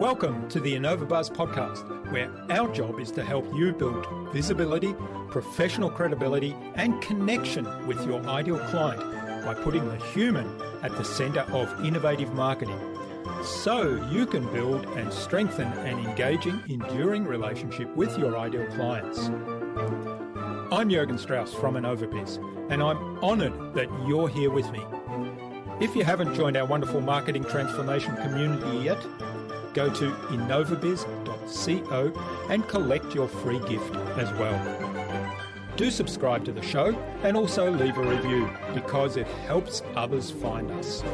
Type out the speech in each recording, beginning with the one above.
Welcome to the InnovaBuzz podcast, where our job is to help you build visibility, professional credibility, and connection with your ideal client by putting the human at the center of innovative marketing, so you can build and strengthen an engaging, enduring relationship with your ideal clients. I'm Jürgen Strauss from InnovaBuzz, and I'm honored that you're here with me. If you haven't joined our wonderful marketing transformation community yet, go to innovabiz.co and collect your free gift as well. Do subscribe to the show and also leave a review because it helps others find us.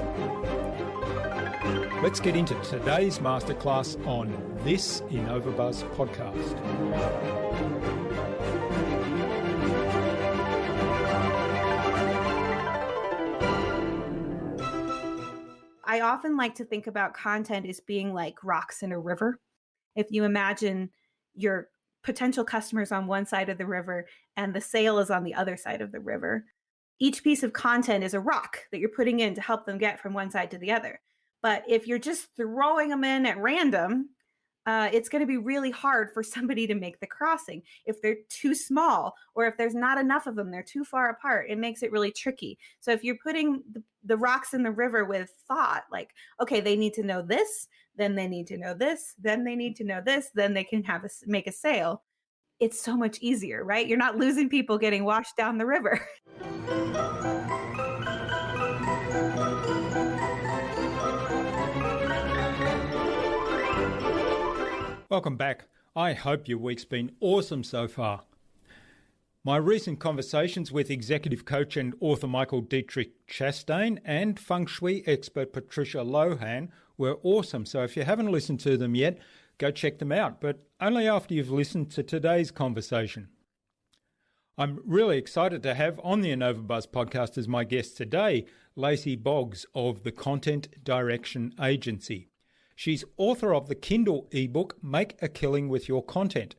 Let's get into today's masterclass on this InnovaBuzz podcast. I often like to think about content as being like rocks in a river. If you imagine your potential customers on one side of the river and the sale is on the other side of the river, each piece of content is a rock that you're putting in to help them get from one side to the other. But if you're just throwing them in at random, it's going to be really hard for somebody to make the crossing. If they're too small or if there's not enough of them, they're too far apart, it makes it really tricky. So if you're putting the rocks in the river with thought, like, okay, they need to know this, then they need to know this, then they need to know this, then they can make a sale. It's so much easier, right? You're not losing people getting washed down the river. Welcome back. I hope your week's been awesome so far. My recent conversations with executive coach and author Michael Dietrich Chastain and feng shui expert Patricia Lohan were awesome. So if you haven't listened to them yet, go check them out, but only after you've listened to today's conversation. I'm really excited to have on the InnovaBuzz podcast as my guest today, Lacy Boggs of the Content Direction Agency. She's author of the Kindle ebook, Make a Killing with Your Content.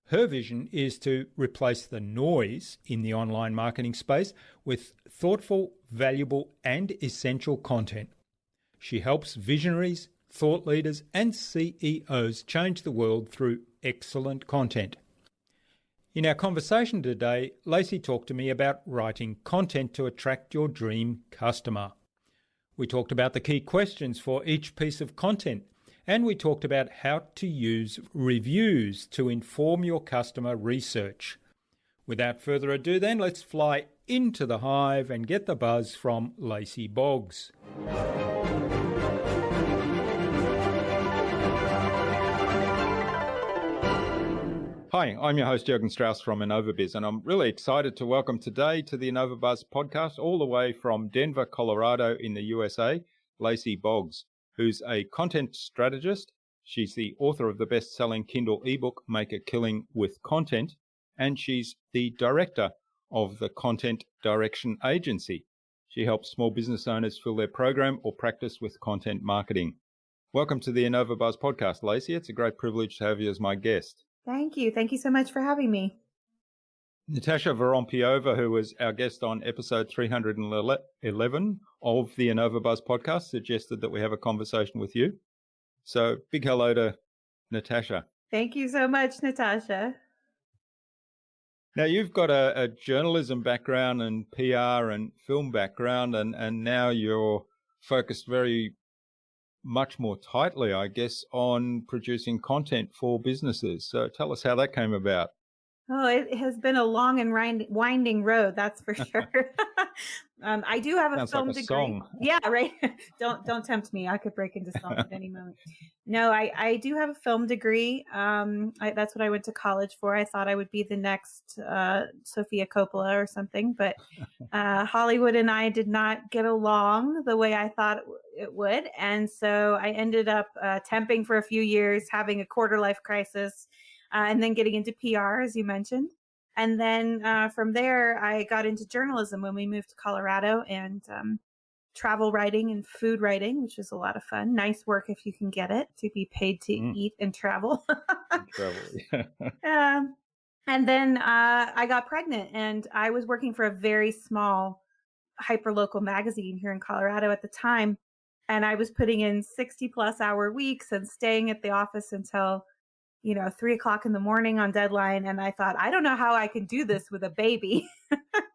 Her vision is to replace the noise in the online marketing space with thoughtful, valuable, and essential content. She helps visionaries, thought leaders, and CEOs change the world through excellent content. In our conversation today, Lacy talked to me about writing content to attract your dream customer. We talked about the key questions for each piece of content, and we talked about how to use reviews to inform your customer research. Without further ado then, let's fly into the hive and get the buzz from Lacy Boggs. Hi, I'm your host Jürgen Strauss from InnovaBuzz, and I'm really excited to welcome today to the InnovaBuzz podcast, all the way from Denver, Colorado in the USA, Lacy Boggs, who's a content strategist. She's the author of the best-selling Kindle ebook, Make a Killing with Content, and she's the director of the Content Direction Agency. She helps small business owners fill their program or practice with content marketing. Welcome to the InnovaBuzz podcast, Lacy. It's a great privilege to have you as my guest. Thank you. Thank you so much for having me. Natasha Vorompiova, who was our guest on episode 311 of the InnovaBuzz podcast, suggested that we have a conversation with you. So big hello to Natasha. Thank you so much, Natasha. Now, you've got a journalism background and PR and film background, and now you're focused very much more tightly, I guess, on producing content for businesses. So tell us how that came about. Oh, it has been a long and winding road, that's for sure. I do have a film degree. Song. Yeah, right. Don't tempt me. I could break into song at any moment. No, I do have a film degree. That's what I went to college for. I thought I would be the next Sofia Coppola or something, but Hollywood and I did not get along the way I thought it would, and so I ended up temping for a few years, having a quarter-life crisis. And then getting into PR, as you mentioned. And then from there, I got into journalism when we moved to Colorado, and travel writing and food writing, which was a lot of fun. Nice work if you can get it, to be paid to eat and travel. And then I got pregnant, and I was working for a very small hyperlocal magazine here in Colorado at the time. And I was putting in 60+ hour weeks and staying at the office until 3 o'clock in the morning on deadline. And I thought, I don't know how I can do this with a baby.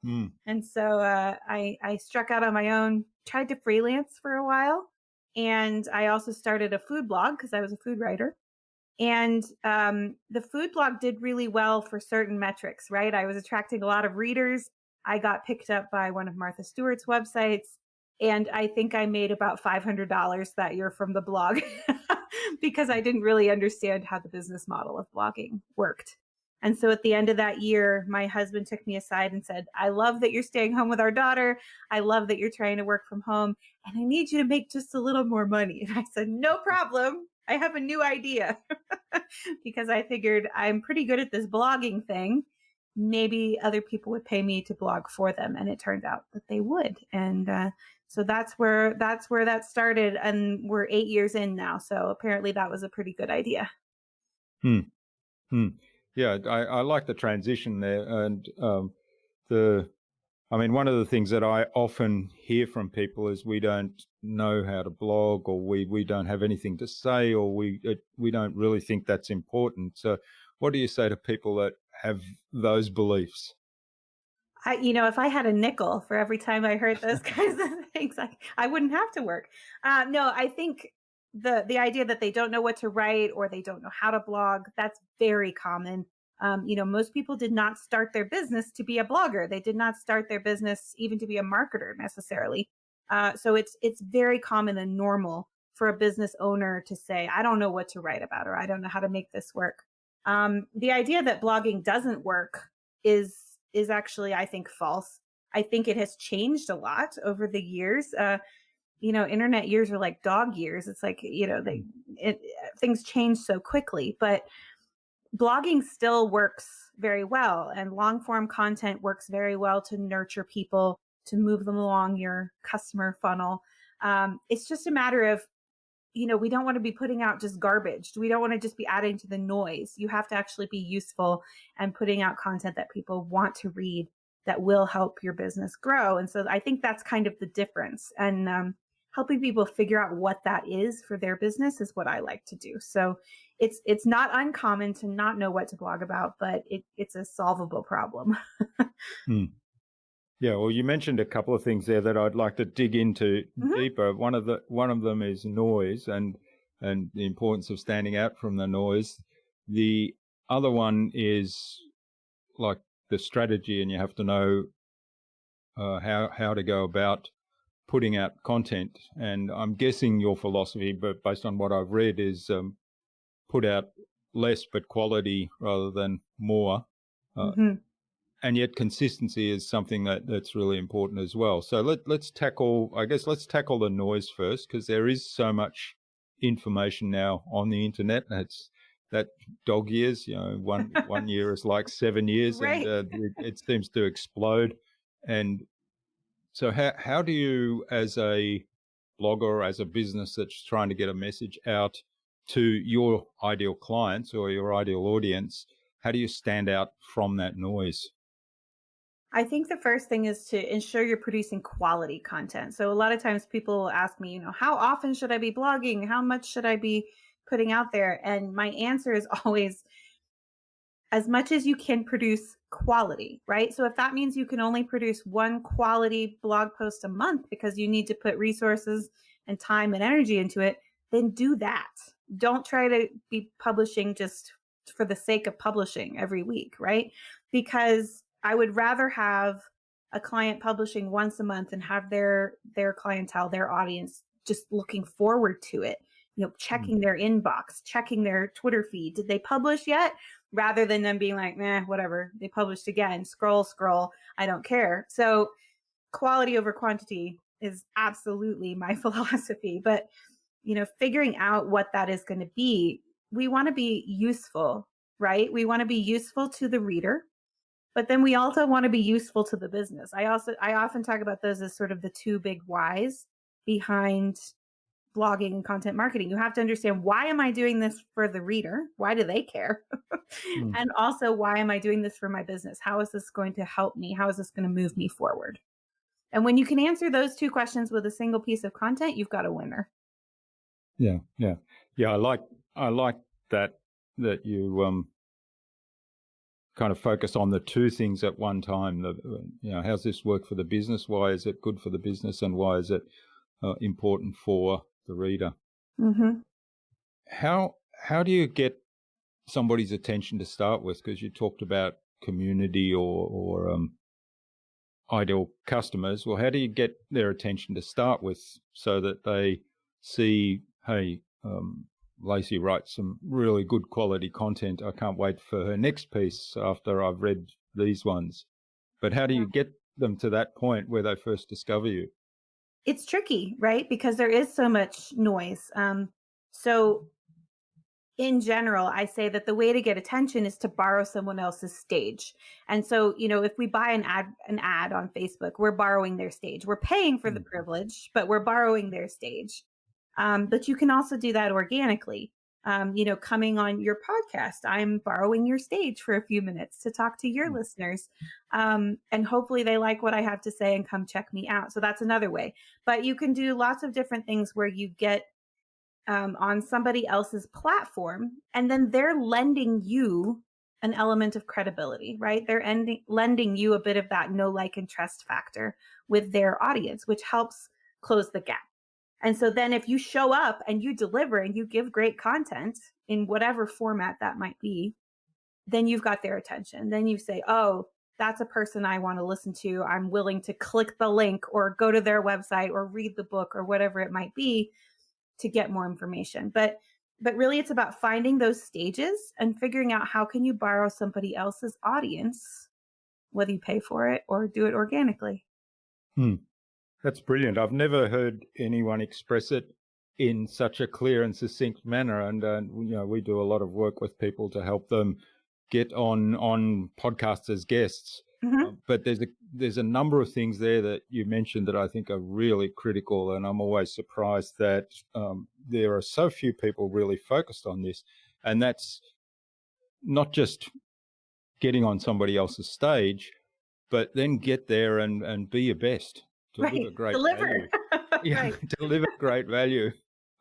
Mm. And so I struck out on my own, tried to freelance for a while. And I also started a food blog because I was a food writer. And the food blog did really well for certain metrics, right? I was attracting a lot of readers. I got picked up by one of Martha Stewart's websites. And I think I made about $500 that year from the blog because I didn't really understand how the business model of blogging worked. And so at the end of that year, my husband took me aside and said, I love that you're staying home with our daughter. I love that you're trying to work from home. And I need you to make just a little more money. And I said, no problem. I have a new idea because I figured I'm pretty good at this blogging thing. Maybe other people would pay me to blog for them. And it turned out that they would. And so that's where that started. And we're 8 years in now. So apparently that was a pretty good idea. Hmm. Hmm. Yeah, I like the transition there. And one of the things that I often hear from people is we don't know how to blog, or we don't have anything to say, or we don't really think that's important. So what do you say to people that have those beliefs? If I had a nickel for every time I heard those kinds of things, I wouldn't have to work. No, I think the idea that they don't know what to write or they don't know how to blog, that's very common. Most people did not start their business to be a blogger. They did not start their business even to be a marketer necessarily. So it's very common and normal for a business owner to say, I don't know what to write about, or I don't know how to make this work. The idea that blogging doesn't work is actually, I think, false. I think it has changed a lot over the years. Internet years are like dog years. It's like, things change so quickly, but blogging still works very well, and long form content works very well to nurture people, to move them along your customer funnel. It's just a matter of, we don't want to be putting out just garbage. We don't want to just be adding to the noise. You have to actually be useful and putting out content that people want to read, that will help your business grow. And so I think that's kind of the difference. And helping people figure out what that is for their business is what I like to do. So it's not uncommon to not know what to blog about, but it's a solvable problem. Hmm. Yeah, well, you mentioned a couple of things there that I'd like to dig into deeper. One of them is noise and the importance of standing out from the noise. The other one is like the strategy, and you have to know how to go about putting out content. And I'm guessing your philosophy, but based on what I've read, is put out less but quality rather than more. And yet consistency is something that's really important as well. So let's tackle the noise first, because there is so much information now on the internet. It's that dog years, one year is like 7 years, Right. and it seems to explode. And so how do you, as a blogger, as a business that's trying to get a message out to your ideal clients or your ideal audience, how do you stand out from that noise? I think the first thing is to ensure you're producing quality content. So a lot of times people will ask me, how often should I be blogging? How much should I be putting out there? And my answer is always as much as you can produce quality, right? So if that means you can only produce one quality blog post a month because you need to put resources and time and energy into it, then do that. Don't try to be publishing just for the sake of publishing every week, right? Because I would rather have a client publishing once a month and have their clientele, their audience, just looking forward to it, checking their inbox, checking their Twitter feed. Did they publish yet? Rather than them being like, whatever, they published again, scroll, I don't care. So quality over quantity is absolutely my philosophy. But, figuring out what that is going to be, we want to be useful, right? We want to be useful to the reader. But then we also want to be useful to the business. I often talk about those as sort of the two big whys behind blogging and content marketing. You have to understand, why am I doing this for the reader? Why do they care? And also, why am I doing this for my business? How is this going to help me? How is this going to move me forward? And when you can answer those two questions with a single piece of content, you've got a winner. Yeah, yeah, yeah. I like that you kind of focus on the two things at one time. How's this work for the business? Why is it good for the business, and why is it important for the reader? Mm-hmm. How do you get somebody's attention to start with? Because you talked about community or ideal customers. Well, how do you get their attention to start with so that they see, hey, Lacy writes some really good quality content. I can't wait for her next piece after I've read these ones. But how do you get them to that point where they first discover you? It's tricky, right? Because there is so much noise. So in general, I say that the way to get attention is to borrow someone else's stage. And so, if we buy an ad on Facebook, we're borrowing their stage. We're paying for the privilege, but we're borrowing their stage. But you can also do that organically. Coming on your podcast, I'm borrowing your stage for a few minutes to talk to your listeners. And hopefully they like what I have to say and come check me out. So that's another way. But you can do lots of different things where you get on somebody else's platform, and then they're lending you an element of credibility, right? They're lending you a bit of that know, like, and trust factor with their audience, which helps close the gap. And so then if you show up and you deliver and you give great content in whatever format that might be, then you've got their attention. Then you say, oh, that's a person I want to listen to. I'm willing to click the link or go to their website or read the book or whatever it might be to get more information. But really it's about finding those stages and figuring out how can you borrow somebody else's audience, whether you pay for it or do it organically. That's brilliant. I've never heard anyone express it in such a clear and succinct manner. And, we do a lot of work with people to help them get on podcasts as guests. Mm-hmm. But there's a number of things there that you mentioned that I think are really critical, and I'm always surprised that there are so few people really focused on this. And that's not just getting on somebody else's stage, but then get there and be your best, deliver great value. Right. Deliver great value.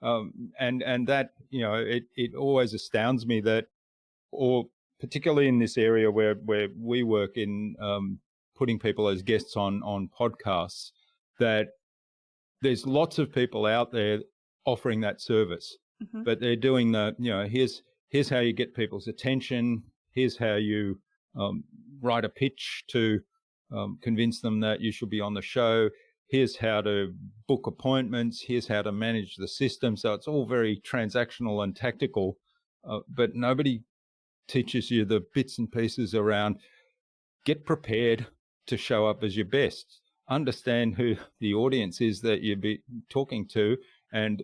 And that, it always astounds me that, or particularly in this area where we work in putting people as guests on podcasts, that there's lots of people out there offering that service, but they're doing here's how you get people's attention. Here's how you write a pitch to convince them that you should be on the show. Here's how to book appointments. Here's how to manage the system. So it's all very transactional and tactical, but nobody teaches you the bits and pieces around get prepared to show up as your best, understand who the audience is that you'll be talking to, and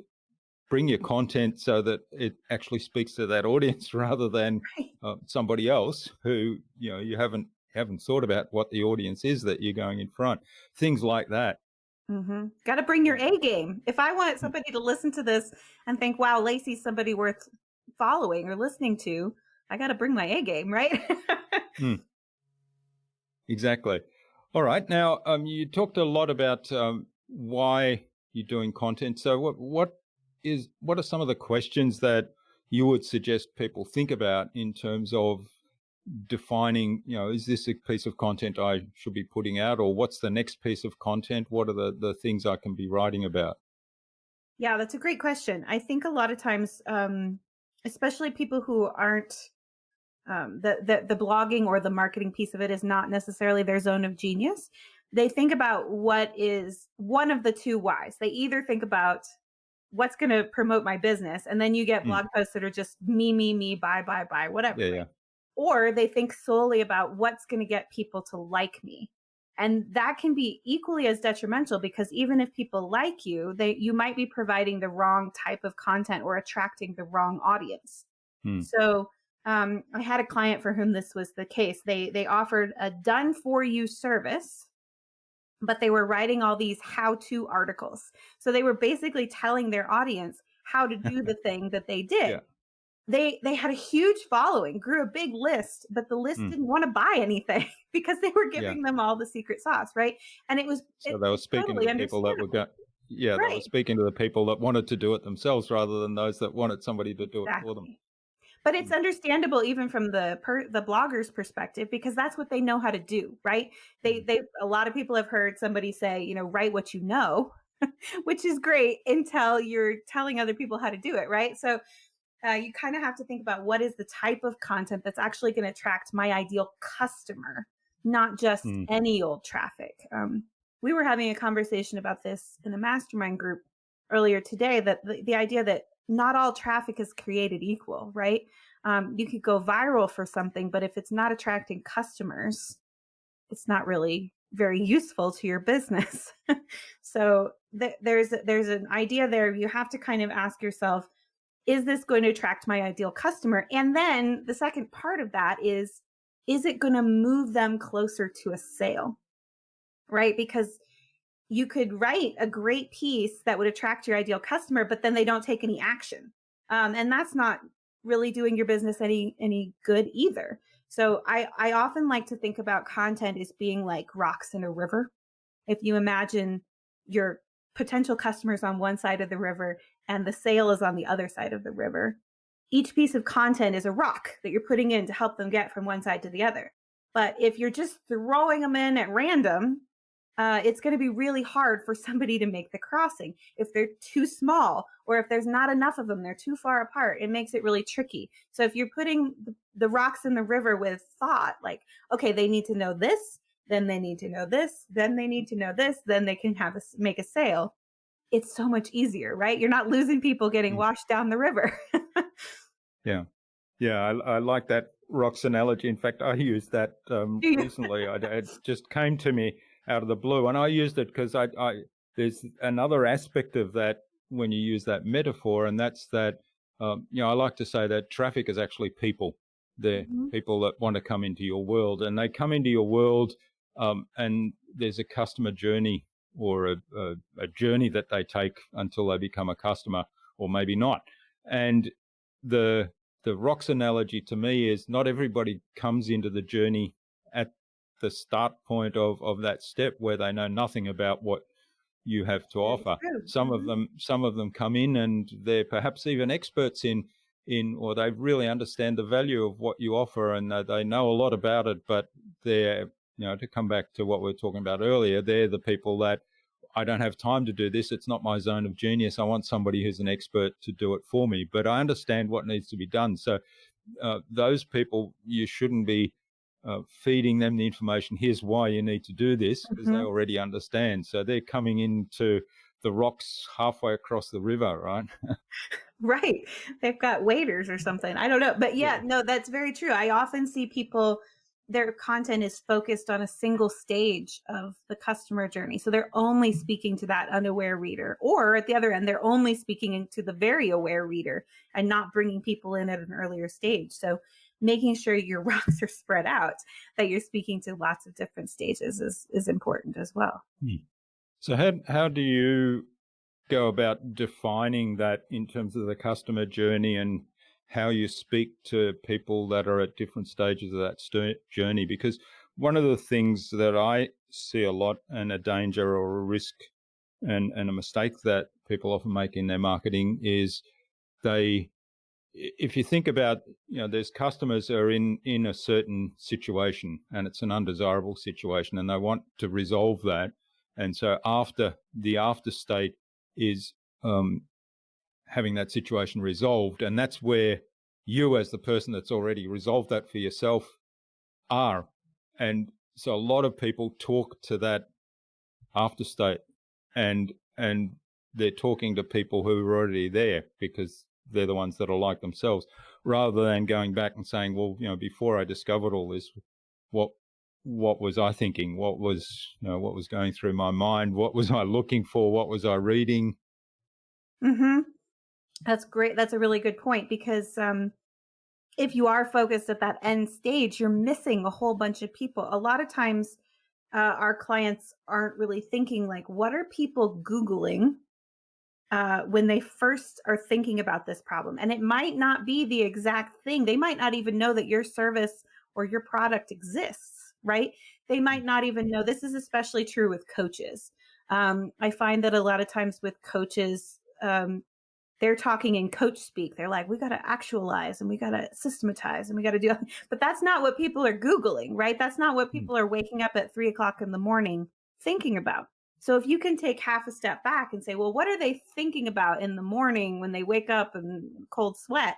bring your content so that it actually speaks to that audience rather than somebody else who, you haven't thought about what the audience is that you're going in front. Things like that. Got to bring your A game. If I want somebody to listen to this and think, wow, Lacy's somebody worth following or listening to, I got to bring my A game, right? Exactly. All right. Now, you talked a lot about why you're doing content. So what are some of the questions that you would suggest people think about in terms of defining, is this a piece of content I should be putting out, or what's the next piece of content? What are the things I can be writing about? Yeah, that's a great question. I think a lot of times, especially people who aren't, the blogging or the marketing piece of it is not necessarily their zone of genius. They think about what is one of the two whys. They either think about what's going to promote my business, and then you get blog posts that are just me, buy, whatever. Yeah. Or they think solely about what's going to get people to like me. And that can be equally as detrimental, because even if people like you, you might be providing the wrong type of content or attracting the wrong audience. So I had a client for whom this was the case. They offered a done for you service, but they were writing all these how-to articles. So they were basically telling their audience how to do the thing that they did. Yeah. They had a huge following, grew a big list, but the list didn't want to buy anything because they were giving them all the secret sauce, right? And it was so they were speaking totally to people that were yeah, they were Right. speaking to the people that wanted to do it themselves rather than those that wanted somebody to do it for them. Exactly. But it's Mm, understandable even from the blogger's perspective because that's what they know how to do, right? mm, They a lot of people have heard somebody say, write what you know, which is great until you're telling other people how to do it, right? So you kind of have to think about what is the type of content that's actually going to attract my ideal customer, not just mm, any old traffic. We were having a conversation about this in a mastermind group earlier today, that the idea that not all traffic is created equal, right? You could go viral for something, but if it's not attracting customers, it's not really very useful to your business. So there's an idea there. You have to kind of ask yourself, is this going to attract my ideal customer? And then the second part of that is it going to move them closer to a sale? Right? Because you could write a great piece that would attract your ideal customer, but then they don't take any action. And that's not really doing your business any good either. So I often like to think about content as being like rocks in a river. If you imagine your potential customers on one side of the river and the sale is on the other side of the river, each piece of content is a rock that you're putting in to help them get from one side to the other. But if you're just throwing them in at random, it's going to be really hard for somebody to make the crossing. If they're too small or if there's not enough of them, they're too far apart, it makes it really tricky. So if you're putting the rocks in the river with thought, like, okay, they need to know this, then they need to know this, then they need to know this, then they can make a sale. It's so much easier, right? You're not losing people getting mm. washed down the river. Yeah. Yeah, I like that rocks analogy. In fact, I used that Do you? recently. It just came to me out of the blue, and I used it because there's another aspect of that when you use that metaphor, and that's that I like to say that traffic is actually people. They're Mhm. people that want to come into your world, and they come into your world, and there's a customer journey or a journey that they take until they become a customer, or maybe not, and the the rocks analogy to me is not everybody comes into the journey at the start point of that step where they know nothing about what you have to Very offer. true. Some of Mhm. them come in and they're perhaps even experts in or they really understand the value of what you offer and they know a lot about it, but they're to come back to what we were talking about earlier, they're the people that I don't have time to do this. It's not my zone of genius. I want somebody who's an expert to do it for me, but I understand what needs to be done. So those people, you shouldn't be feeding them the information. Here's why you need to do this because they Mhm. already understand. So they're coming into the rocks halfway across the river, right? Right. They've got waiters or something. I don't know. But Yeah. yeah, no, that's very true. I often see people, their content is focused on a single stage of the customer journey. So they're only speaking to that unaware reader. Or at the other end, they're only speaking to the very aware reader and not bringing people in at an earlier stage. So making sure your rocks are spread out, that you're speaking to lots of different stages is important as well. Hmm. So how do you go about defining that in terms of the customer journey and how you speak to people that are at different stages of that journey? Because one of the things that I see a lot and a danger or a risk and a mistake that people often make in their marketing is if you think about, there's customers who are in a certain situation and it's an undesirable situation and they want to resolve that. And so after state is um, having that situation resolved. And that's where you, as the person that's already resolved that for yourself, are. And so a lot of people talk to that after state and they're talking to people who are already there because they're the ones that are like themselves, rather than going back and saying, well, before I discovered all this, what was I thinking? What was going through my mind? What was I looking for? What was I reading? Hmm. That's great. That's a really good point because if you are focused at that end stage, you're missing a whole bunch of people. A lot of times, our clients aren't really thinking like, what are people Googling when they first are thinking about this problem? And it might not be the exact thing. They might not even know that your service or your product exists, right? They might not even know. This is especially true with coaches. I find that a lot of times with coaches, they're talking in coach speak. They're like, we got to actualize and we got to systematize and we got to do, but that's not what people are Googling, right? That's not what Mm. people are waking up at 3 o'clock in the morning thinking about. So if you can take half a step back and say, well, what are they thinking about in the morning when they wake up in cold sweat?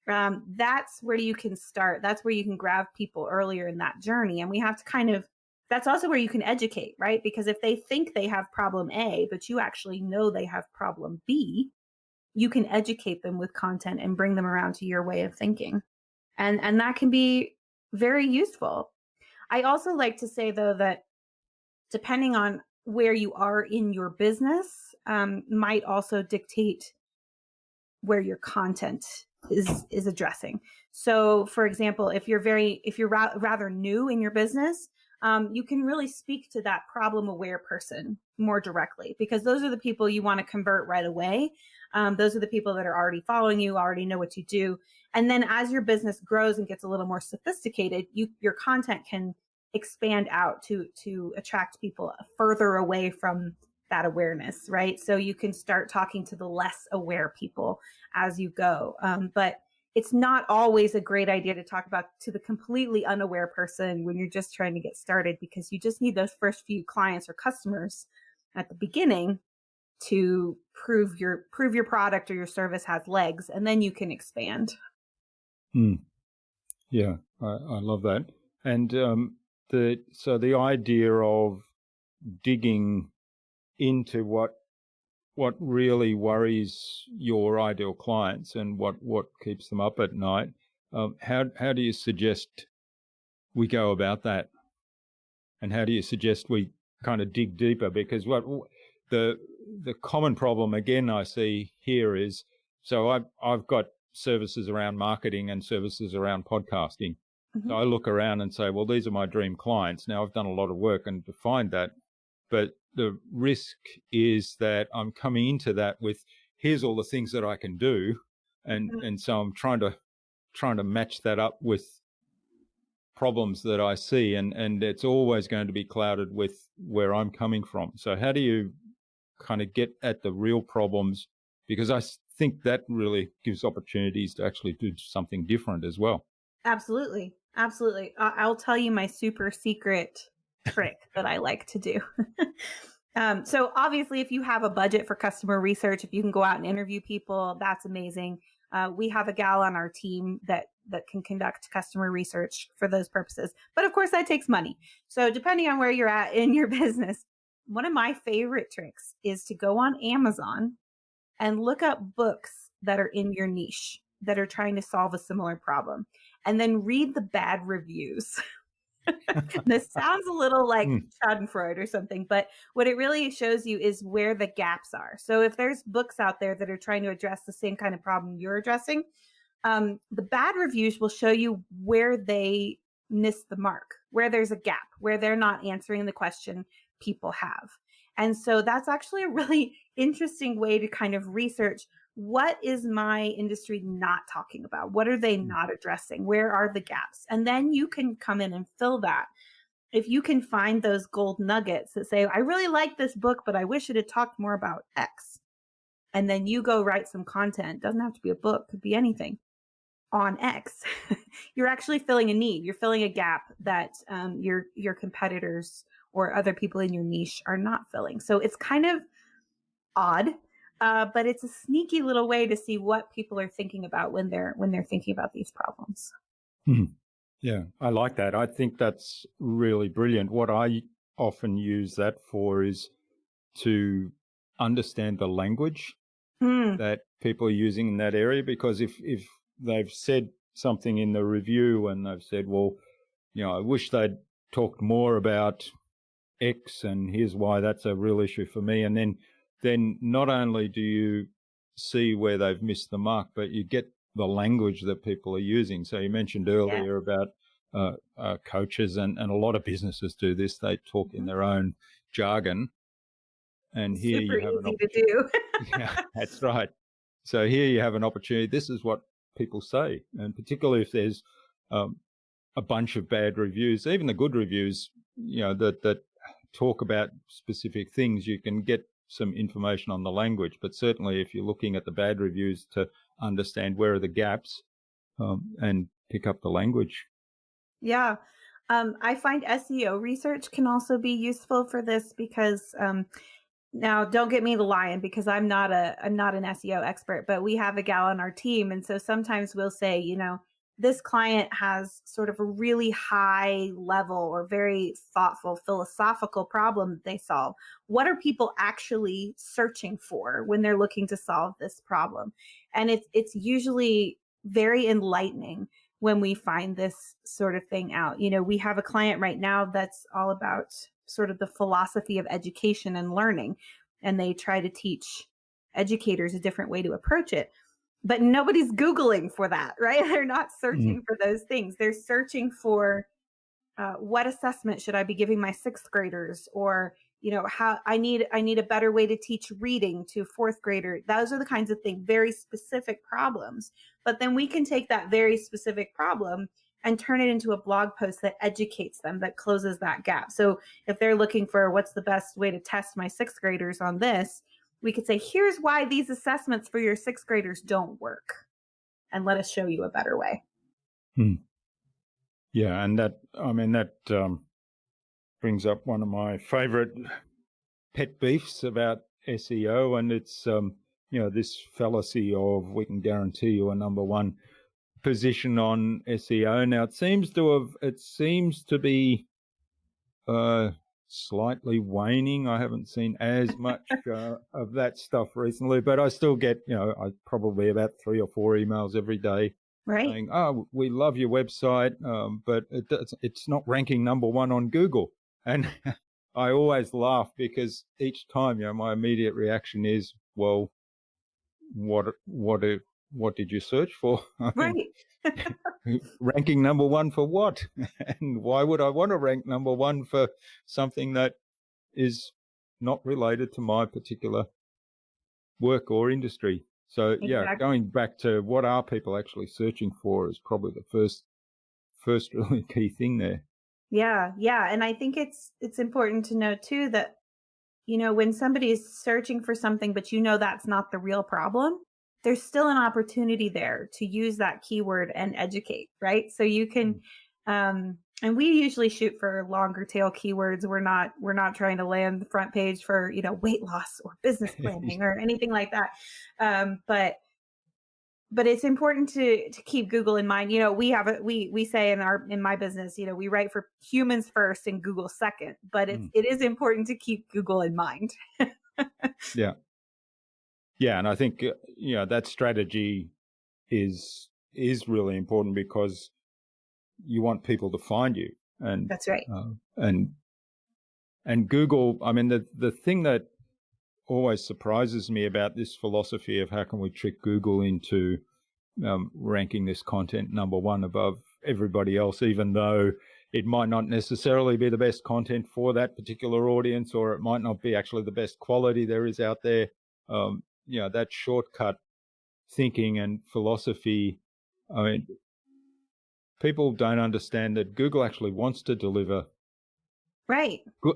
That's where you can start. That's where you can grab people earlier in that journey. And we have to that's also where you can educate, right? Because if they think they have problem A, but you actually know they have problem B, you can educate them with content and bring them around to your way of thinking. And that can be very useful. I also like to say, though, that depending on where you are in your business, might also dictate where your content is addressing. So, for example, if you're rather new in your business, you can really speak to that problem aware person more directly, because those are the people you want to convert right away. Those are the people that are already following you, already know what you do. And then as your business grows and gets a little more sophisticated, your content can expand out to attract people further away from that awareness, right? So you can start talking to the less aware people as you go. But it's not always a great idea to talk about to the completely unaware person when you're just trying to get started, because you just need those first few clients or customers at the beginning to prove your product or your service has legs, and then you can expand. Yeah, I love that. And the idea of digging into what really worries your ideal clients and what keeps them up at night. How do you suggest we go about that? And how do you suggest we kind of dig deeper? Because what the common problem again I see here is, so I've got services around marketing and services around podcasting. Mm-hmm. So I look around and say, well, these are my dream clients. Now I've done a lot of work and defined that, but the risk is that I'm coming into that with, here's all the things that I can do, and so I'm trying to match that up with problems that I see, and it's always going to be clouded with where I'm coming from. So how do you kind of get at the real problems? Because I think that really gives opportunities to actually do something different as well. Absolutely. I'll tell you my super secret trick that I like to do. So obviously, if you have a budget for customer research, if you can go out and interview people, that's amazing. We have a gal on our team that can conduct customer research for those purposes. But of course, that takes money. So depending on where you're at in your business, one of my favorite tricks is to go on Amazon and look up books that are in your niche that are trying to solve a similar problem, and then read the bad reviews. This sounds a little like Schadenfreude or something, but what it really shows you is where the gaps are. So if there's books out there that are trying to address the same kind of problem you're addressing, the bad reviews will show you where they miss the mark, where there's a gap, where they're not answering the question people have. And so that's actually a really interesting way to kind of research, what is my industry not talking about? What are they not addressing? Where are the gaps? And then you can come in and fill that. If you can find those gold nuggets that say, I really like this book, but I wish it had talked more about X. And then you go write some content. Doesn't have to be a book, could be anything on X. You're actually filling a need. You're filling a gap that your competitors or other people in your niche are not filling. So it's kind of odd, but it's a sneaky little way to see what people are thinking about when they're thinking about these problems. Yeah, I like that. I think that's really brilliant. What I often use that for is to understand the language that people are using in that area, because if they've said something in the review and they've said, well, I wish they'd talked more about X and here's why that's a real issue for me, and then not only do you see where they've missed the mark, but you get the language that people are using. So you mentioned earlier about coaches, and a lot of businesses do this. They talk in their own jargon. And here Super you have an easy to do. Yeah, that's right. So here you have an opportunity. This is what people say. And particularly if there's a bunch of bad reviews, even the good reviews, that talk about specific things, you can get some information on the language. But certainly if you're looking at the bad reviews to understand where are the gaps, and pick up the language. Yeah. I find SEO research can also be useful for this because now don't get me to lying because I'm not an SEO expert, but we have a gal on our team. And so sometimes we'll say, this client has sort of a really high level or very thoughtful philosophical problem that they solve. What are people actually searching for when they're looking to solve this problem? And it's usually very enlightening when we find this sort of thing out. We have a client right now that's all about sort of the philosophy of education and learning, and they try to teach educators a different way to approach it. But nobody's Googling for that, right? They're not searching for those things. They're searching for what assessment should I be giving my sixth graders, or how I need a better way to teach reading to fourth grader. Those are the kinds of things, very specific problems. But then we can take that very specific problem and turn it into a blog post that educates them, that closes that gap. So if they're looking for what's the best way to test my sixth graders on this, we could say, here's why these assessments for your sixth graders don't work, and let us show you a better way. Yeah, and that brings up one of my favorite pet beefs about SEO, and it's this fallacy of we can guarantee you a number one position on SEO. Now it seems to be slightly waning. I haven't seen as much of that stuff recently, but I still get I probably about 3 or 4 emails every day, right, saying, "Oh, we love your website, but it's not ranking number one on Google." And I always laugh because each time, my immediate reaction is, "Well, what did you search for?" Right. Ranking number one for what? And why would I want to rank number one for something that is not related to my particular work or industry? So Exactly. going back to what are people actually searching for is probably the first really key thing there. Yeah. And I think it's important to know too that, when somebody is searching for something, but that's not the real problem, there's still an opportunity there to use that keyword and educate, right? So you can, and we usually shoot for longer tail keywords. We're not trying to land the front page for, weight loss or business planning or anything like that. But it's important to keep Google in mind. We say in my business, we write for humans first and Google second, but it is important to keep Google in mind. Yeah. Yeah, and I think that strategy is really important because you want people to find you, and that's right. And Google. I mean, the thing that always surprises me about this philosophy of how can we trick Google into ranking this content number one above everybody else, even though it might not necessarily be the best content for that particular audience, or it might not be actually the best quality there is out there. That shortcut thinking and philosophy, I mean, people don't understand that Google actually wants to deliver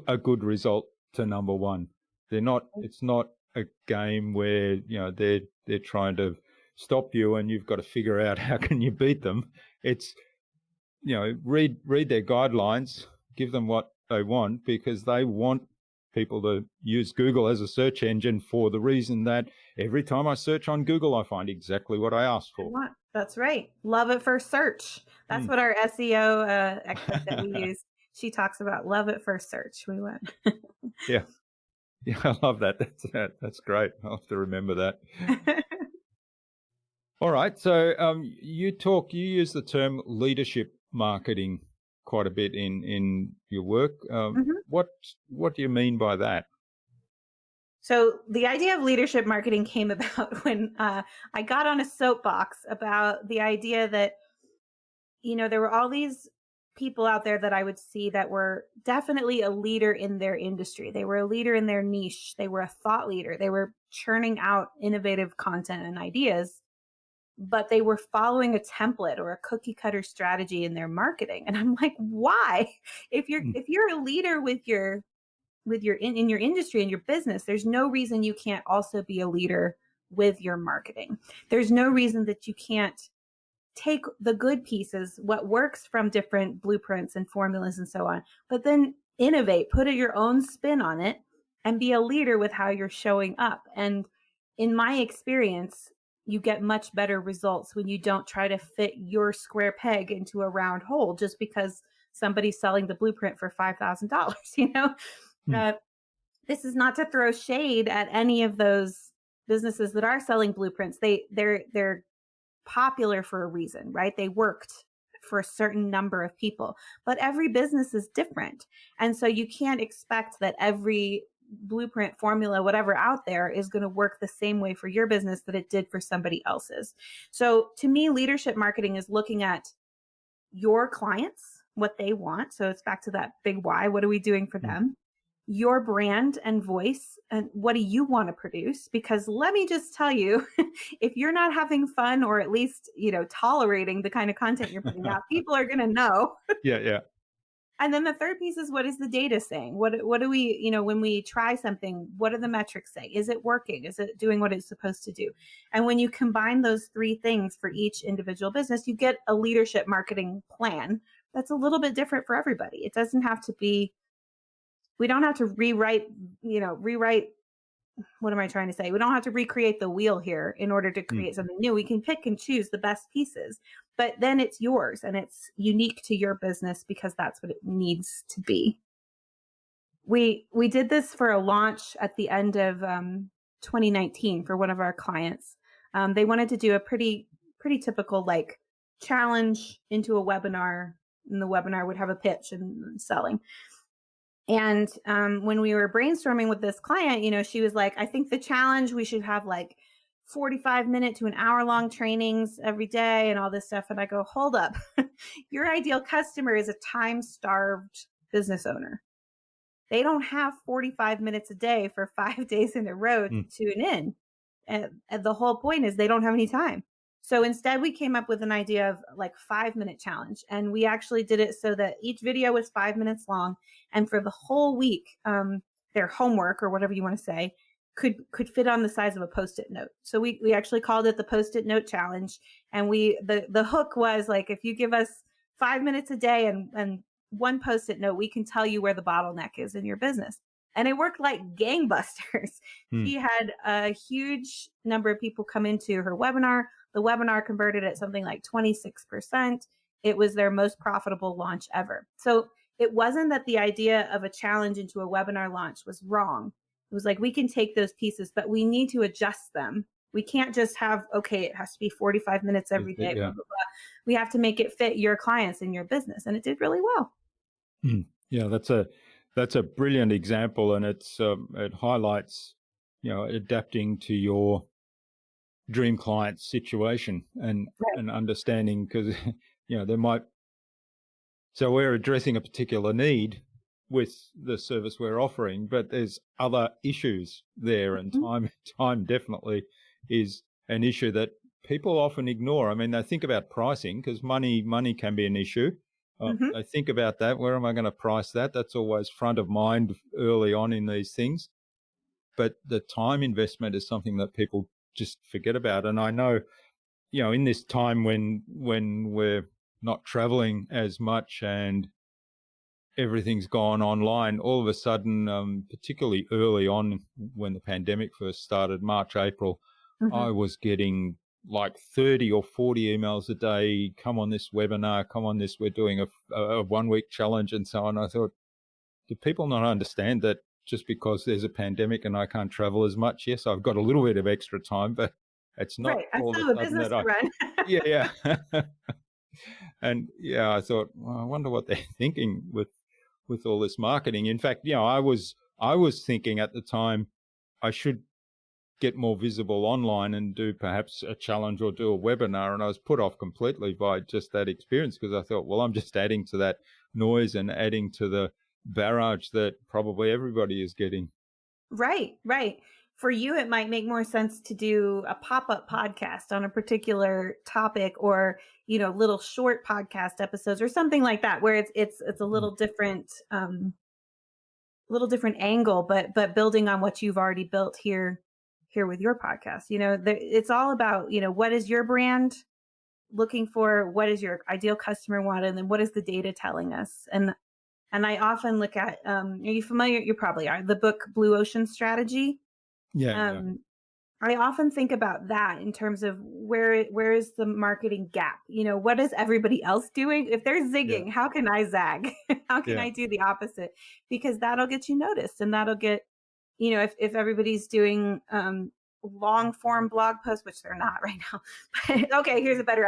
a good result to number one. It's not a game where, they're trying to stop you and you've got to figure out how can you beat them. It's, read their guidelines, give them what they want, because they want people to use Google as a search engine for the reason that every time I search on Google, I find exactly what I asked for. That's right. Love at first search. That's what our SEO expert that we use. She talks about love at first search. We went. Yeah, I love that. That's great. I'll have to remember that. All right. So you use the term leadership marketing quite a bit in your work. What do you mean by that? So the idea of leadership marketing came about when I got on a soapbox about the idea that, there were all these people out there that I would see that were definitely a leader in their industry. They were a leader in their niche. They were a thought leader. They were churning out innovative content and ideas, but they were following a template or a cookie cutter strategy in their marketing. And I'm like, why? If you're a leader with your with your in your industry and your business, there's no reason you can't also be a leader with your marketing. There's no reason that you can't take the good pieces, what works from different blueprints and formulas and so on, but then innovate, put your own spin on it, and be a leader with how you're showing up. And in my experience, you get much better results when you don't try to fit your square peg into a round hole just because somebody's selling the blueprint for $5,000. Mm. Uh, this is not to throw shade at any of those businesses that are selling blueprints. They're popular for a reason, right? They worked for a certain number of people, but every business is different. And so you can't expect that every blueprint formula, whatever out there, is going to work the same way for your business that it did for somebody else's. So to me, leadership marketing is looking at your clients, what they want. So it's back to that big why. What are we doing for them? Your brand and voice, and what do you want to produce? Because let me just tell you, if you're not having fun, or at least, tolerating the kind of content you're putting out, people are going to know. Yeah. And then the third piece is, what is the data saying? What do we, when we try something, what do the metrics say? Is it working? Is it doing what it's supposed to do? And when you combine those three things for each individual business, you get a leadership marketing plan that's a little bit different for everybody. It doesn't have to be, we don't have to rewrite, what am I trying to say? We don't have to recreate the wheel here in order to create something new. We can pick and choose the best pieces, but then it's yours and it's unique to your business because that's what it needs to be. We did this for a launch at the end of 2019 for one of our clients. They wanted to do a pretty typical challenge into a webinar, and the webinar would have a pitch and selling. And when we were brainstorming with this client, she was like, I think the challenge, we should have 45-minute to an hour-long trainings every day and all this stuff. And I go, hold up. Your ideal customer is a time-starved business owner. They don't have 45 minutes a day for 5 days in a row to tune in. And the whole point is they don't have any time. So instead, we came up with an idea of 5-minute challenge. And we actually did it so that each video was 5 minutes long. And for the whole week, their homework, or whatever you want to say, could fit on the size of a Post-it note. So we actually called it the Post-it note challenge. And the hook was if you give us 5 minutes a day and one Post-it note, we can tell you where the bottleneck is in your business. And it worked like gangbusters. She had a huge number of people come into her webinar. The webinar converted at something like 26%. It was their most profitable launch ever. So it wasn't that the idea of a challenge into a webinar launch was wrong. It was we can take those pieces, but we need to adjust them. We can't just have, it has to be 45 minutes every day. Blah, blah, blah. We have to make it fit your clients and your business. And it did really well. Yeah, that's a brilliant example, and it highlights, adapting to your dream client situation and understanding, because there might. So we're addressing a particular need with the service we're offering, but there's other issues there, and time definitely is an issue that people often ignore. I mean, they think about pricing because money can be an issue. I think about that. Where am I going to price that? That's always front of mind early on in these things. But the time investment is something that people just forget about. And I know, in this time when we're not traveling as much and everything's gone online, all of a sudden, particularly early on when the pandemic first started, March, April, I was getting 30 or 40 emails a day. Come on this webinar, come on this, we're doing a 1 week challenge and so on. I thought, do people not understand that just because there's a pandemic and I can't travel as much? Yes, I've got a little bit of extra time, but it's not all of a sudden that run. Yeah. And I thought, well, I wonder what they're thinking with all this marketing. In fact, I was thinking at the time I should get more visible online and do perhaps a challenge or do a webinar. And I was put off completely by just that experience, because I thought, well, I'm just adding to that noise and adding to the barrage that probably everybody is getting. Right. For you, it might make more sense to do a pop-up podcast on a particular topic, or, little short podcast episodes or something like that, where it's a little different little different angle, but building on what you've already built here with your podcast. It's all about, what is your brand looking for, what is your ideal customer want, and then what is the data telling us? And I often look at, are you familiar? You probably are. The book Blue Ocean Strategy. Yeah. Um, I often think about that in terms of where is the marketing gap? What is everybody else doing? If they're Yeah. zigging, how can I zag? How can Yeah. I do the opposite? Because that'll get you noticed, and that'll get, if everybody's doing long form blog posts, which they're not right now. But okay, here's a better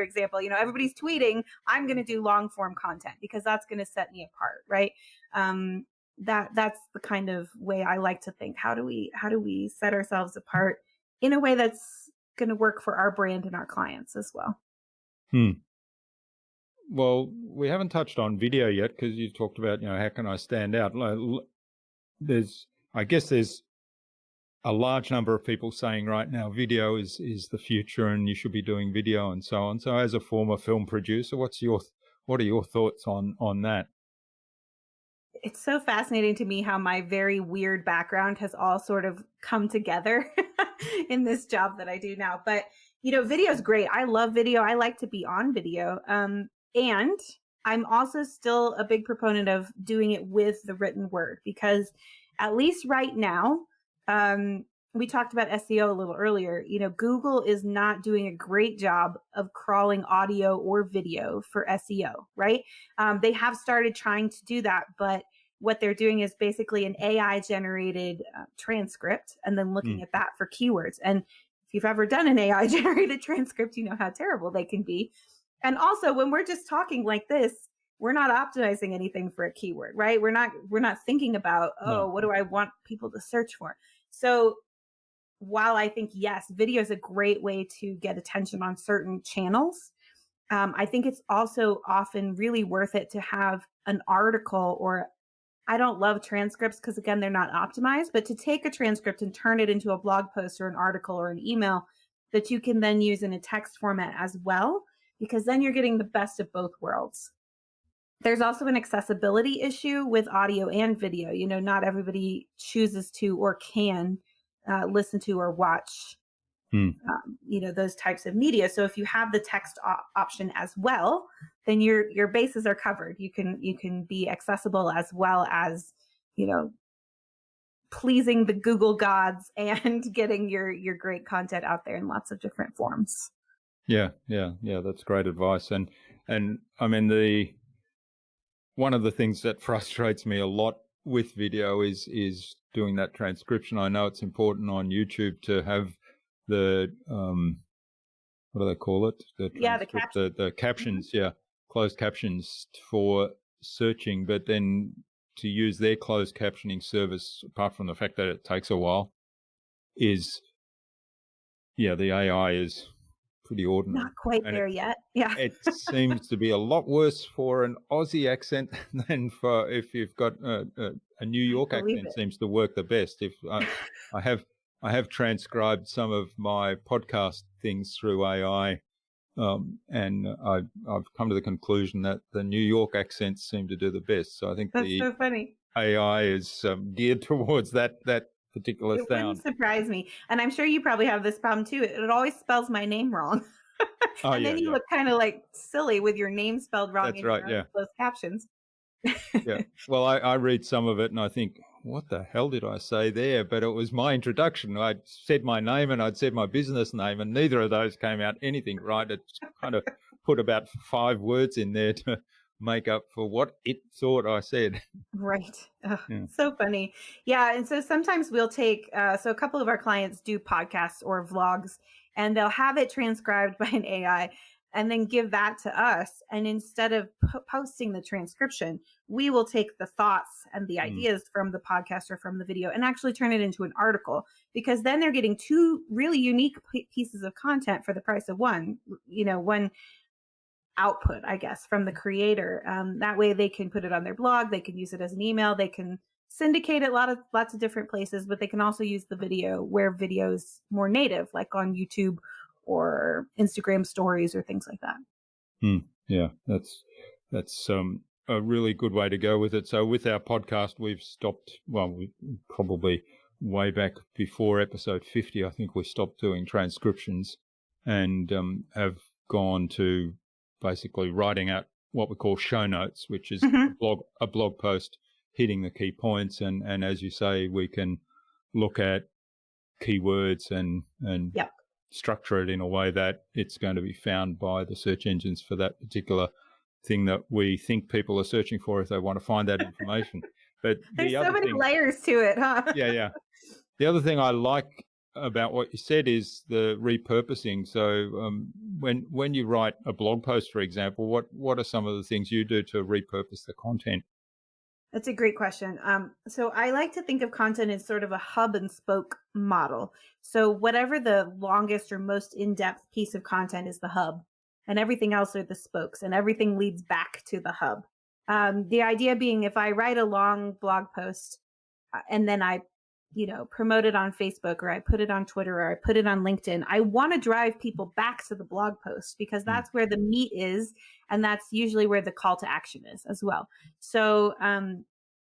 example. Everybody's tweeting. I'm going to do long form content because that's going to set me apart, right? That's the kind of way I like to think. How do we set ourselves apart in a way that's going to work for our brand and our clients as well? Well, we haven't touched on video yet because you talked about, how can I stand out? I guess there's a large number of people saying right now video is the future and you should be doing video and so on. So as a former film producer, what are your thoughts on that? It's so fascinating to me how my very weird background has all sort of come together in this job that I do now. But, video is great. I love video. I like to be on video. And I'm also still a big proponent of doing it with the written word, because at least right now, we talked about SEO a little earlier. Google is not doing a great job of crawling audio or video for SEO, right? They have started trying to do that, but what they're doing is basically an AI generated transcript and then looking at that for keywords. And if you've ever done an AI generated transcript, you know how terrible they can be. And also, when we're just talking like this, we're not optimizing anything for a keyword, right? We're not thinking about, what do I want people to search for? So while I think, yes, video is a great way to get attention on certain channels, I think it's also often really worth it to have an article, or I don't love transcripts because, again, they're not optimized, but to take a transcript and turn it into a blog post or an article or an email that you can then use in a text format as well, because then you're getting the best of both worlds. There's also an accessibility issue with audio and video. Not everybody chooses to or can listen to or watch, those types of media. So if you have the text option as well, then your bases are covered. You can be accessible as well as, pleasing the Google gods and getting your great content out there in lots of different forms. Yeah. That's great advice. And I mean, one of the things that frustrates me a lot with video is doing that transcription. I know it's important on YouTube to have the what do they call it? The captions, closed captions for searching, but then to use their closed captioning service, apart from the fact that it takes a while, is the AI is pretty ordinary. Not quite there yet. Yeah. It seems to be a lot worse for an Aussie accent than for if you've got a New York accent. Seems to work the best. If I have transcribed some of my podcast things through AI, and I've come to the conclusion that the New York accents seem to do the best. So I think that's so funny. AI is geared towards that particular sound. It wouldn't surprise me. And I'm sure you probably have this problem too. It always spells my name wrong. And then you look kind of like silly with your name spelled wrong. That's right, those captions. Yeah. Well, I read some of it and I think, what the hell did I say there? But it was my introduction. I'd said my name and I'd said my business name, and neither of those came out anything right. It kind of put about 5 words in there to make up for what it thought I said. Right. So funny. Yeah. And so sometimes we'll take, so a couple of our clients do podcasts or vlogs, and they'll have it transcribed by an AI and then give that to us. And instead of posting the transcription, we will take the thoughts and the ideas from the podcast or from the video and actually turn it into an article, because then they're getting 2 really unique pieces of content for the price of one output, I guess, from the creator. That way they can put it on their blog. They can use it as an email. They can syndicate it lots of different places, but they can also use the video where video's more native, like on YouTube or Instagram stories or things like that. Yeah, that's a really good way to go with it. So with our podcast, we've stopped, we probably way back before episode 50, I think we stopped doing transcriptions and have gone to basically writing out what we call show notes, which is a blog post hitting the key points. And as you say, we can look at keywords and Yep. structure it in a way that it's going to be found by the search engines for that particular thing that we think people are searching for if they want to find that information. But there's so many layers to it, huh? Yeah. The other thing I like about what you said is the repurposing. So when you write a blog post, for example, what are some of the things you do to repurpose the content? That's a great question. So I like to think of content as sort of a hub and spoke model. So whatever the longest or most in-depth piece of content is the hub, and everything else are the spokes, and everything leads back to the hub. The idea being, if I write a long blog post and then I promote it on Facebook, or I put it on Twitter, or I put it on LinkedIn, I want to drive people back to the blog post because that's where the meat is. And that's usually where the call to action is as well. So,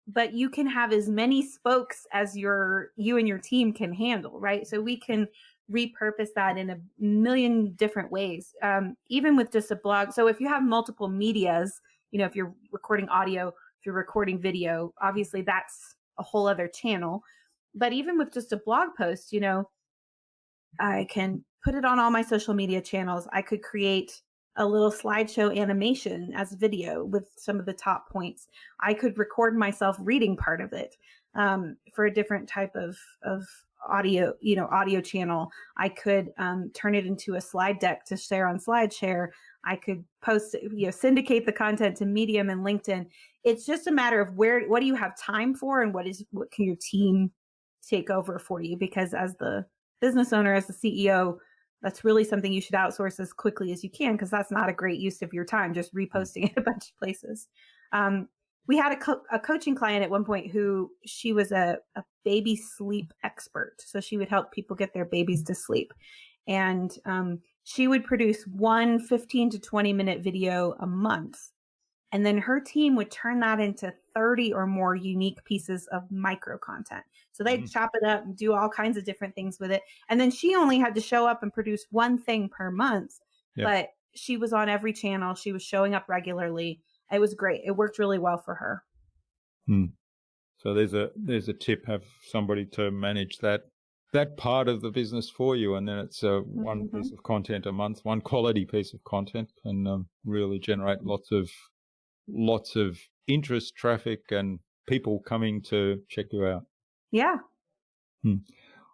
but you can have as many spokes as you and your team can handle, right? So we can repurpose that in a million different ways, even with just a blog. So if you have multiple medias, if you're recording audio, if you're recording video, obviously that's a whole other channel. But even with just a blog post, I can put it on all my social media channels. I could create a little slideshow animation as video with some of the top points. I could record myself reading part of it for a different type of audio, audio channel. I could turn it into a slide deck to share on SlideShare. I could post, syndicate the content to Medium and LinkedIn. It's just a matter of what do you have time for, and what can your team take over for you? Because as the business owner, as the CEO, that's really something you should outsource as quickly as you can, because that's not a great use of your time, just reposting it a bunch of places. We had a coaching client at one point who she was a baby sleep expert. So she would help people get their babies to sleep. And she would produce one 15 to 20 minute video a month. And then her team would turn that into 30 or more unique pieces of micro content. So they'd chop it up and do all kinds of different things with it. And then she only had to show up and produce one thing per month. Yep. But she was on every channel. She was showing up regularly. It was great. It worked really well for her. So there's a tip: have somebody to manage that part of the business for you, and then it's one piece of content a month, one quality piece of content can really generate lots of interest, traffic, and people coming to check you out. Yeah.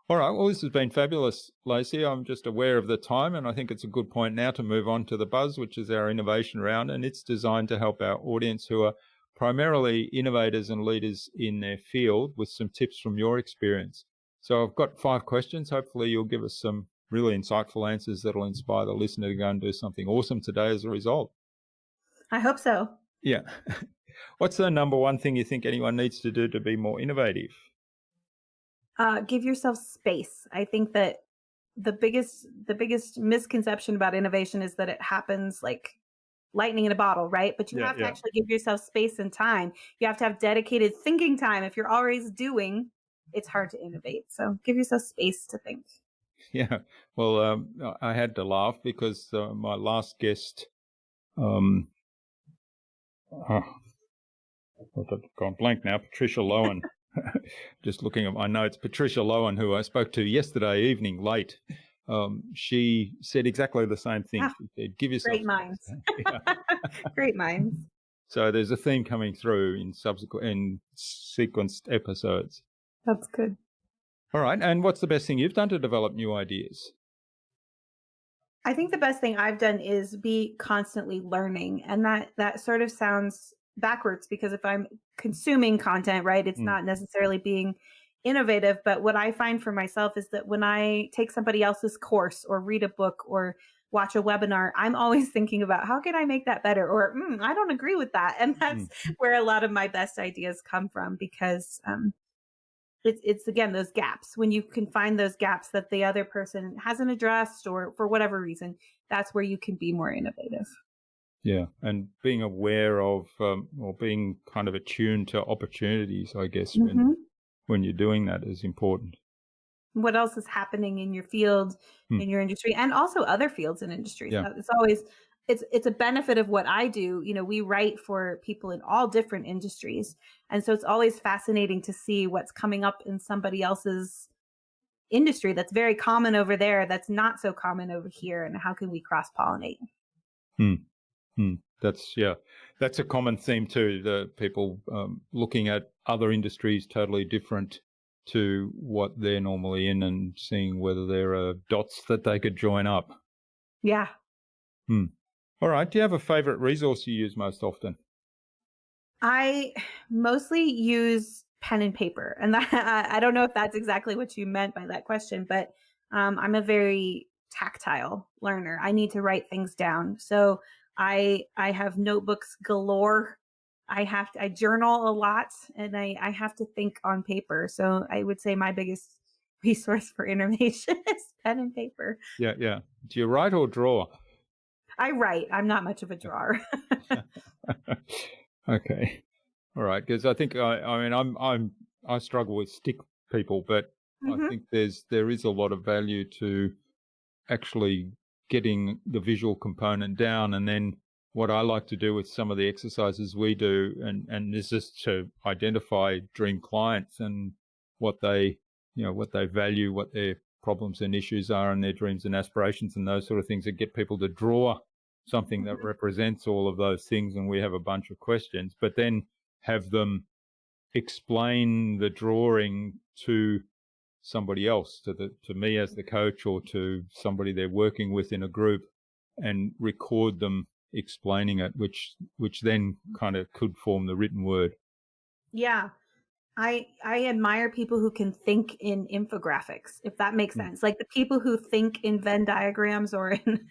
All right. Well, this has been fabulous, Lacy. I'm just aware of the time, and I think it's a good point now to move on to the Buzz, which is our innovation round, and it's designed to help our audience who are primarily innovators and leaders in their field with some tips from your experience. So I've got 5 questions. Hopefully you'll give us some really insightful answers that'll inspire the listener to go and do something awesome today as a result. I hope so. Yeah. What's the number one thing you think anyone needs to do to be more innovative? Give yourself space. I think that the biggest misconception about innovation is that it happens like lightning in a bottle, right? But you have to actually give yourself space and time. You have to have dedicated thinking time. If you're always doing, it's hard to innovate. So give yourself space to think. Yeah. Well, I had to laugh because my last guest, I've gone blank now, Patricia Lowen. Just looking at my notes, Patricia Lowen, who I spoke to yesterday evening late, she said exactly the same thing. She said, give yourself great minds. Great minds. So there's a theme coming through in sequenced episodes. That's good. All right. And what's the best thing you've done to develop new ideas? I think the best thing I've done is be constantly learning. And that sort of sounds backwards, because if I'm consuming content, right, it's not necessarily being innovative. But what I find for myself is that when I take somebody else's course or read a book or watch a webinar, I'm always thinking about how can I make that better? Or I don't agree with that. And that's where a lot of my best ideas come from, because it's again, those gaps. When you can find those gaps that the other person hasn't addressed, or for whatever reason, that's where you can be more innovative. Yeah, and being aware of or being kind of attuned to opportunities, I guess, when you're doing that is important. What else is happening in your field, Hmm. in your industry, and also other fields and industries. Yeah. It's always it's a benefit of what I do. We write for people in all different industries. And so it's always fascinating to see what's coming up in somebody else's industry that's very common over there that's not so common over here, and how can we cross-pollinate? Hmm. Hmm. That's a common theme too. The people looking at other industries totally different to what they're normally in, and seeing whether there are dots that they could join up. Yeah. Hmm. All right. Do you have a favorite resource you use most often? I mostly use pen and paper, and that, I don't know if that's exactly what you meant by that question, but I'm a very tactile learner. I need to write things down, so I have notebooks galore. I journal a lot, and I have to think on paper. So I would say my biggest resource for information is pen and paper. Yeah, yeah. Do you write or draw? I write. I'm not much of a drawer. Okay. All right, because I think I mean I struggle with stick people, but I Hmm. think there is a lot of value to actually getting the visual component down. And then what I like to do with some of the exercises we do, and this is to identify dream clients and what they what they value, what their problems and issues are, and their dreams and aspirations and those sort of things, that get people to draw something that represents all of those things. And we have a bunch of questions, but then have them explain the drawing to somebody else, to me as the coach, or to somebody they're working with in a group, and record them explaining it, which then kind of could form the written word. Yeah. I admire people who can think in infographics, if that makes Mm. sense. Like the people who think in Venn diagrams or in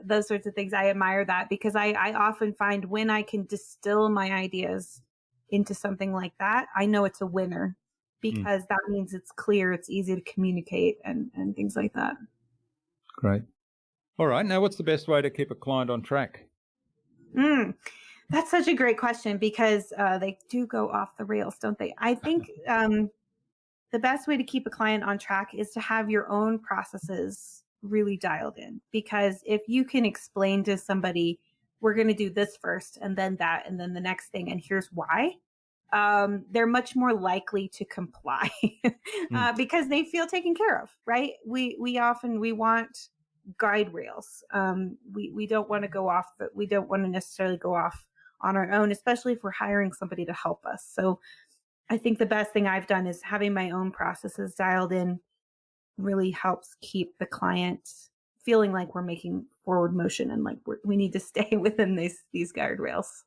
those sorts of things. I admire that, because I often find when I can distill my ideas into something like that, I know it's a winner, Mm. because that means it's clear, it's easy to communicate, and things like that. Great. All right. Now, what's the best way to keep a client on track? Mm. That's such a great question, because they do go off the rails, don't they? I think the best way to keep a client on track is to have your own processes really dialed in. Because if you can explain to somebody, we're going to do this first, and then that, and then the next thing, and here's why, they're much more likely to comply Mm. because they feel taken care of, right? We want guide rails. We don't want to go off, but we don't want to necessarily go off on our own, especially if we're hiring somebody to help us. So I think the best thing I've done is having my own processes dialed in really helps keep the client feeling like we're making forward motion, and like we need to stay within these guardrails.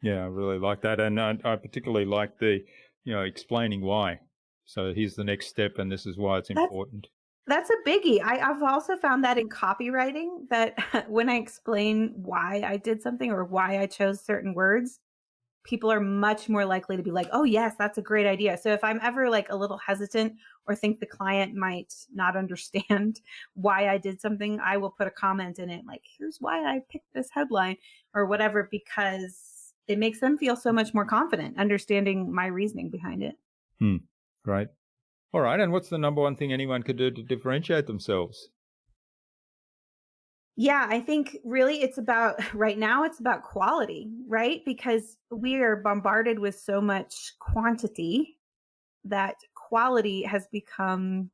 Yeah, I really like that, and I particularly like the explaining why. So here's the next step, and this is why it's That's important. that's a biggie. I've also found that in copywriting, that when I explain why I did something or why I chose certain words, people are much more likely to be like, oh, yes, that's a great idea. So if I'm ever like a little hesitant or think the client might not understand why I did something, I will put a comment in it like, here's why I picked this headline or whatever, because it makes them feel so much more confident understanding my reasoning behind it. Hmm. Great. All right. And what's the number one thing anyone could do to differentiate themselves? Yeah, I think really it's about right now, it's about quality, right? Because we are bombarded with so much quantity that quality has become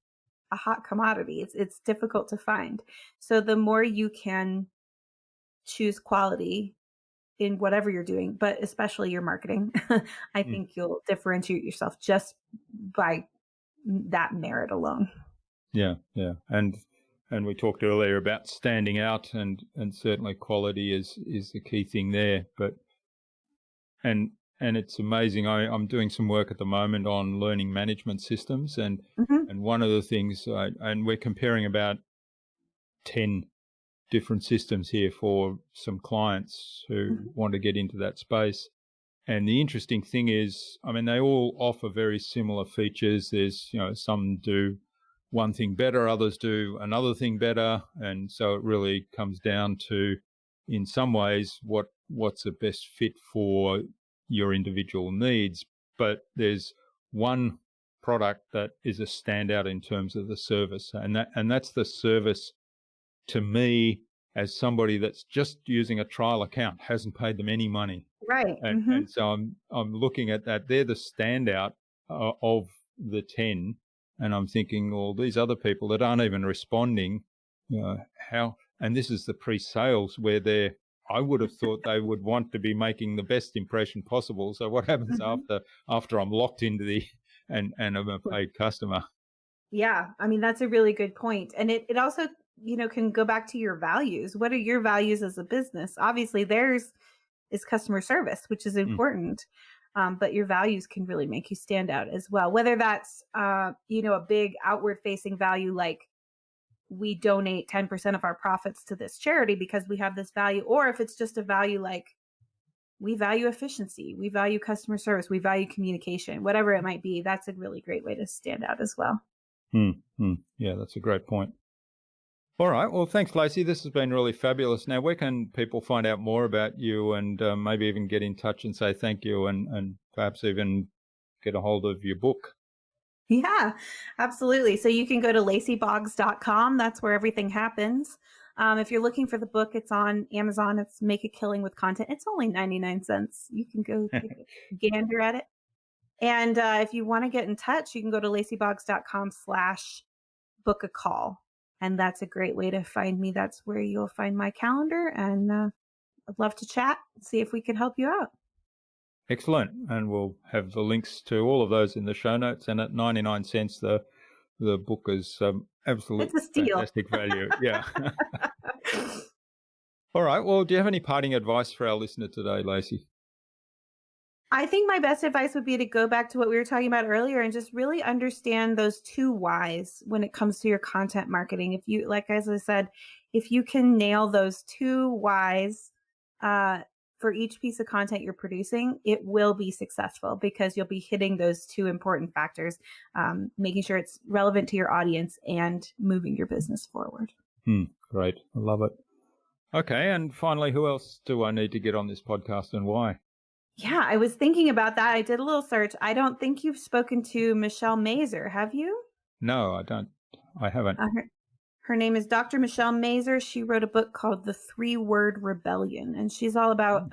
a hot commodity. It's difficult to find. So the more you can choose quality in whatever you're doing, but especially your marketing, I Hmm. think you'll differentiate yourself just by that merit alone. Yeah, yeah. And we talked earlier about standing out, and certainly quality is the key thing there. But and it's amazing. I'm doing some work at the moment on learning management systems, Hmm. and one of the things and we're comparing about 10 different systems here for some clients who Hmm. want to get into that space. And the interesting thing is, I mean, they all offer very similar features. There's, some do one thing better, others do another thing better. And so it really comes down to in some ways what's the best fit for your individual needs. But there's one product that is a standout in terms of the service, and that's the service to me as somebody that's just using a trial account, hasn't paid them any money. Right. And so I'm looking at that. They're the standout of the 10, and I'm thinking, well, these other people that aren't even responding, how? And this is the pre-sales where I would have thought they would want to be making the best impression possible. So what happens after I'm locked into and I'm a paid customer? Yeah, I mean, that's a really good point. And it also, can go back to your values. What are your values as a business? Obviously, theirs is customer service, which is important. But your values can really make you stand out as well. Whether that's, a big outward facing value, like we donate 10% of our profits to this charity because we have this value, or if it's just a value like we value efficiency, we value customer service, we value communication, whatever it might be, that's a really great way to stand out as well. Yeah, that's a great point. All right. Well, thanks, Lacy. This has been really fabulous. Now, where can people find out more about you and maybe even get in touch and say thank you and perhaps even get a hold of your book? Yeah, absolutely. So you can go to lacyboggs.com. That's where everything happens. If you're looking for the book, it's on Amazon. It's Make a Killing with Content. It's only 99 cents. You can go take a gander at it. And if you want to get in touch, you can go to lacyboggs.com/book-a-call. And that's a great way to find me. That's where you'll find my calendar. And I'd love to chat and see if we can help you out. Excellent. And we'll have the links to all of those in the show notes. And at 99 cents, the book is absolutely fantastic value. Yeah. All right. Well, do you have any parting advice for our listener today, Lacy? I think my best advice would be to go back to what we were talking about earlier and just really understand those 2 whys when it comes to your content marketing. If you, like, as I said, if you can nail those 2 whys for each piece of content you're producing, it will be successful because you'll be hitting those 2 important factors, making sure it's relevant to your audience and moving your business forward. Great. I love it. Okay. And finally, who else do I need to get on this podcast and why? Yeah, I was thinking about that. I did a little search. I don't think you've spoken to Michelle Mazur, have you? No, I don't. I haven't. Her name is Dr. Michelle Mazur. She wrote a book called The 3-Word Rebellion, and she's all about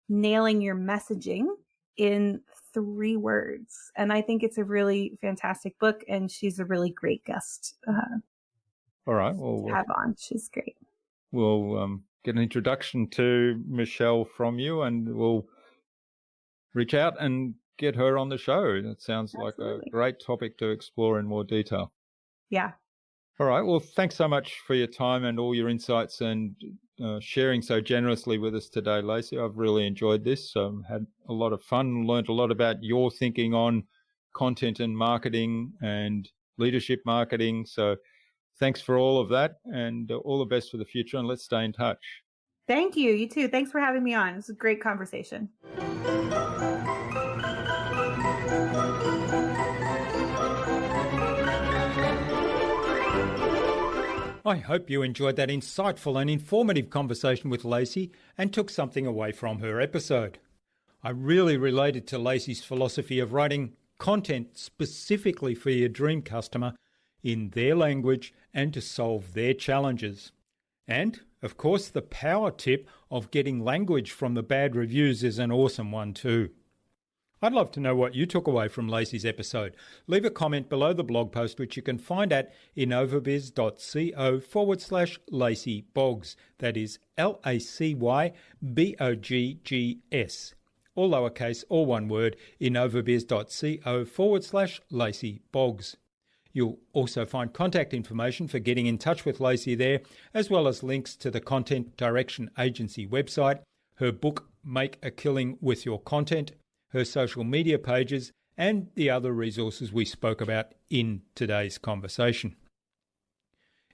nailing your messaging in 3 words. And I think it's a really fantastic book, and she's a really great guest. All right. Well, to have on. She's great. We'll get an introduction to Michelle from you, and we'll reach out and get her on the show. That sounds like a great topic to explore in more detail. Yeah. All right. Well, thanks so much for your time and all your insights and sharing so generously with us today, Lacy. I've really enjoyed this. Had a lot of fun, learned a lot about your thinking on content and marketing and leadership marketing. So thanks for all of that and all the best for the future, and let's stay in touch. Thank you. You too. Thanks for having me on. It's a great conversation. I hope you enjoyed that insightful and informative conversation with Lacy and took something away from her episode. I really related to Lacy's philosophy of writing content specifically for your dream customer in their language and to solve their challenges. And, of course, the power tip of getting language from the bad reviews is an awesome one too. I'd love to know what you took away from Lacy's episode. Leave a comment below the blog post, which you can find at innovabiz.co/Lacy Boggs. That is LACYBOGGS. All lowercase, all one word, innovabiz.co/Lacy Boggs. You'll also find contact information for getting in touch with Lacy there, as well as links to the Content Direction Agency website, her book, Make a Killing with Your Content, her social media pages, and the other resources we spoke about in today's conversation.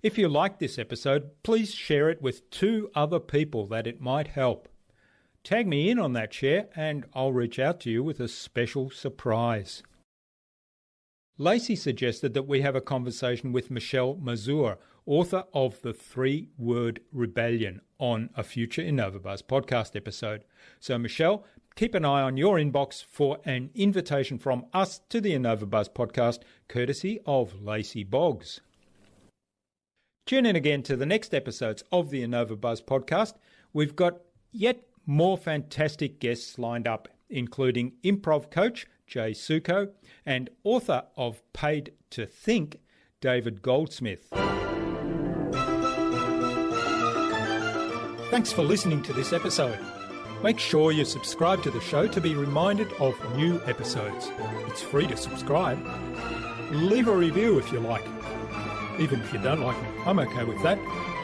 If you like this episode, please share it with 2 other people that it might help. Tag me in on that share and I'll reach out to you with a special surprise. Lacy suggested that we have a conversation with Michelle Mazur, author of The 3-Word Rebellion, on a future InnovaBuzz podcast episode. So Michelle, keep an eye on your inbox for an invitation from us to the InnovaBuzz podcast, courtesy of Lacy Boggs. Tune in again to the next episodes of the InnovaBuzz podcast. We've got yet more fantastic guests lined up, including improv coach Jay Suko and author of Paid to Think, David Goldsmith. Thanks for listening to this episode. Make sure you subscribe to the show to be reminded of new episodes. It's free to subscribe. Leave a review if you like. Even if you don't like me, I'm okay with that.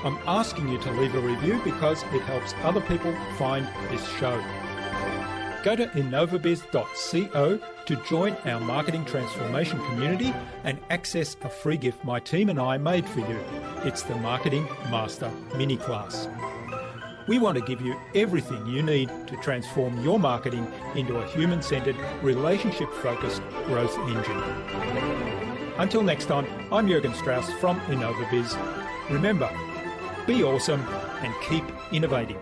I'm asking you to leave a review because it helps other people find this show. Go to innovabiz.co to join our marketing transformation community and access a free gift my team and I made for you. It's the Marketing Master Mini Class. We want to give you everything you need to transform your marketing into a human-centered, relationship-focused growth engine. Until next time, I'm Jürgen Strauss from InnovaBiz. Remember, be awesome and keep innovating.